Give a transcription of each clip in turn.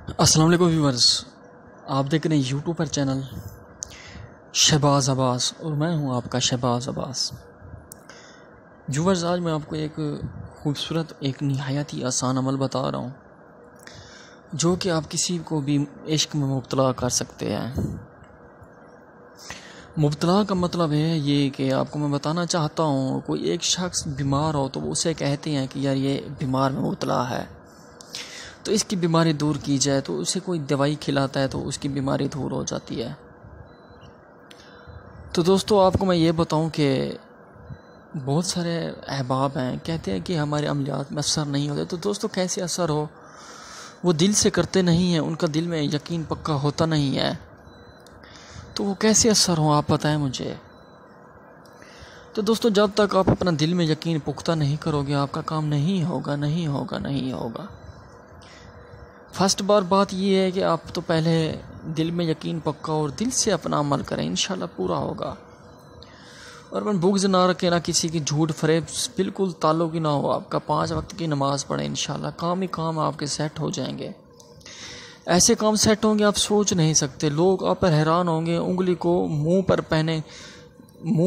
السلام علیکم ویورز، آپ دیکھ رہے ہیں یوٹیوب پر چینل شہباز عباس اور میں ہوں آپ کا شہباز عباس۔ ویورز، آج میں آپ کو ایک خوبصورت ایک نہایت ہی آسان عمل بتا رہا ہوں جو کہ آپ کسی کو بھی عشق میں مبتلا کر سکتے ہیں۔ مبتلا کا مطلب ہے یہ کہ آپ کو میں بتانا چاہتا ہوں، کوئی ایک شخص بیمار ہو تو وہ اسے کہتے ہیں کہ یار یہ بیمار میں مبتلا ہے، تو اس کی بیماری دور کی جائے، تو اسے کوئی دوائی کھلاتا ہے تو اس کی بیماری دور ہو جاتی ہے۔ تو دوستو، آپ کو میں یہ بتاؤں کہ بہت سارے احباب ہیں کہتے ہیں کہ ہمارے عملیات میں اثر نہیں ہوتے، تو دوستو کیسے اثر ہو؟ وہ دل سے کرتے نہیں ہیں، ان کا دل میں یقین پکا ہوتا نہیں ہے، تو وہ کیسے اثر ہوں آپ بتائیں مجھے۔ تو دوستو، جب تک آپ اپنا دل میں یقین پختہ نہیں کرو گے، آپ کا کام نہیں ہوگا۔ فرسٹ بات یہ ہے کہ آپ تو پہلے دل میں یقین پکا اور دل سے اپنا عمل کریں، انشاءاللہ پورا ہوگا۔ اور من بغض نہ رکھیں، نہ کسی کی جھوٹ فریب بالکل تعلق ہی نہ ہو آپ کا، 5 وقت کی نماز پڑھیں، انشاءاللہ کام ہی کام آپ کے سیٹ ہو جائیں گے۔ ایسے کام سیٹ ہوں گے آپ سوچ نہیں سکتے، لوگ آپ پر حیران ہوں گے، انگلی کو منہ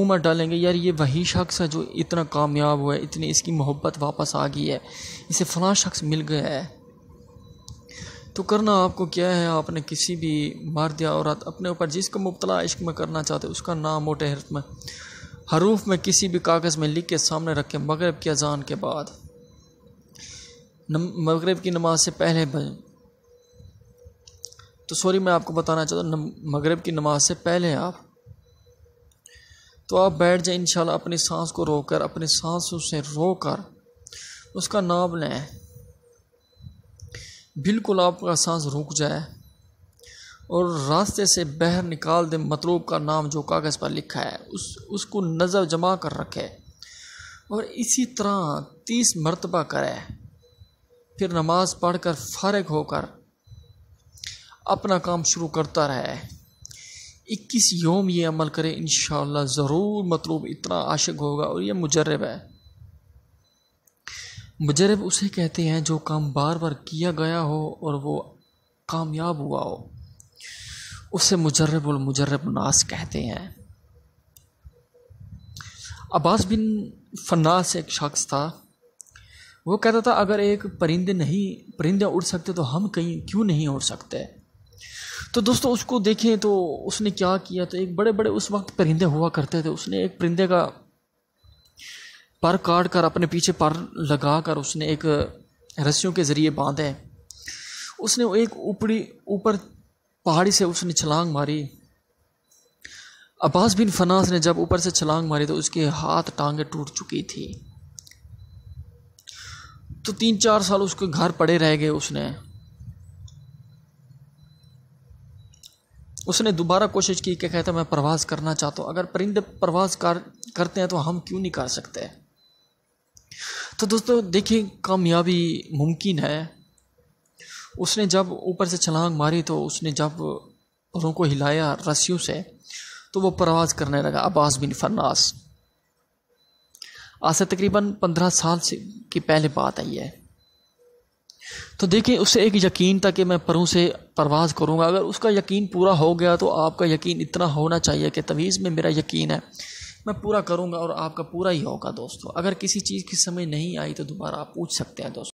میں ڈالیں گے، یار یہ وہی شخص ہے جو اتنا کامیاب ہوا ہے، اتنی اس کی محبت واپس آ گئی ہے، اسے فلاں شخص مل گیا ہے۔ تو کرنا آپ کو کیا ہے، آپ نے کسی بھی مرد یا عورت اپنے اوپر جس کو مبتلا عشق میں کرنا چاہتے اس کا نام موٹے حروف میں کسی بھی کاغذ میں لکھ کے سامنے رکھیں، مغرب کی اذان کے بعد، مغرب کی نماز سے پہلے میں آپ کو بتانا چاہتا ہوں، مغرب کی نماز سے پہلے آپ بیٹھ جائیں، انشاءاللہ اپنی سانس کو روک کر، اپنی سانسوں سے رو کر اس کا نام لیں، بالکل آپ کا سانس رک جائے اور راستے سے باہر نکال دیں مطلوب کا نام جو کاغذ پر لکھا ہے، اس کو نظر جما کر رکھے اور اسی طرح 30 مرتبہ کرے، پھر نماز پڑھ کر فارغ ہو کر اپنا کام شروع کرتا رہے، 21 یوم یہ عمل کرے، انشاءاللہ ضرور مطلوب اتنا عاشق ہوگا۔ اور یہ مجرب ہے، مجرب اسے کہتے ہیں جو کام بار بار کیا گیا ہو اور وہ کامیاب ہوا ہو، اسے مجرب ناس کہتے ہیں۔ عباس بن فناس ایک شخص تھا، وہ کہتا تھا اگر ایک پرندے اڑ سکتے تو ہم کیوں نہیں اڑ سکتے؟ تو دوستو اس کو دیکھیں تو اس نے کیا کیا، تو ایک بڑے اس وقت پرندے ہوا کرتے تھے، اس نے ایک پرندے کا پر کاٹ کر اپنے پیچھے پر لگا کر اس نے ایک رسیوں کے ذریعے باندھے، اس نے ایک اوپر پہاڑی سے اس نے چھلانگ ماری۔ عباس بن فناس نے جب اوپر سے چھلانگ ماری تو اس کے ہاتھ ٹانگیں ٹوٹ چکی تھی، تو 3-4 سال اس کے گھر پڑے رہ گئے۔ اس نے دوبارہ کوشش کی کہ کہتا میں پرواز کرنا چاہتا ہوں، اگر پرندے پرواز کرتے ہیں تو ہم کیوں نہیں کر سکتے؟ تو دوستو دیکھیں، کامیابی ممکن ہے۔ اس نے جب اوپر سے چھلانگ ماری تو اس نے جب پروں کو ہلایا رسیوں سے تو وہ پرواز کرنے لگا، عباس بن فناس۔ آج سے تقریباً 15 سال کی پہلے بات ہے یہ۔ تو دیکھیں، اسے ایک یقین تھا کہ میں پروں سے پرواز کروں گا، اگر اس کا یقین پورا ہو گیا تو آپ کا یقین اتنا ہونا چاہیے کہ تویز میں میرا یقین ہے، میں پورا کروں گا اور آپ کا پورا ہی ہوگا۔ دوستو اگر کسی چیز کی سمجھ نہیں آئی تو دوبارہ آپ پوچھ سکتے ہیں دوستو۔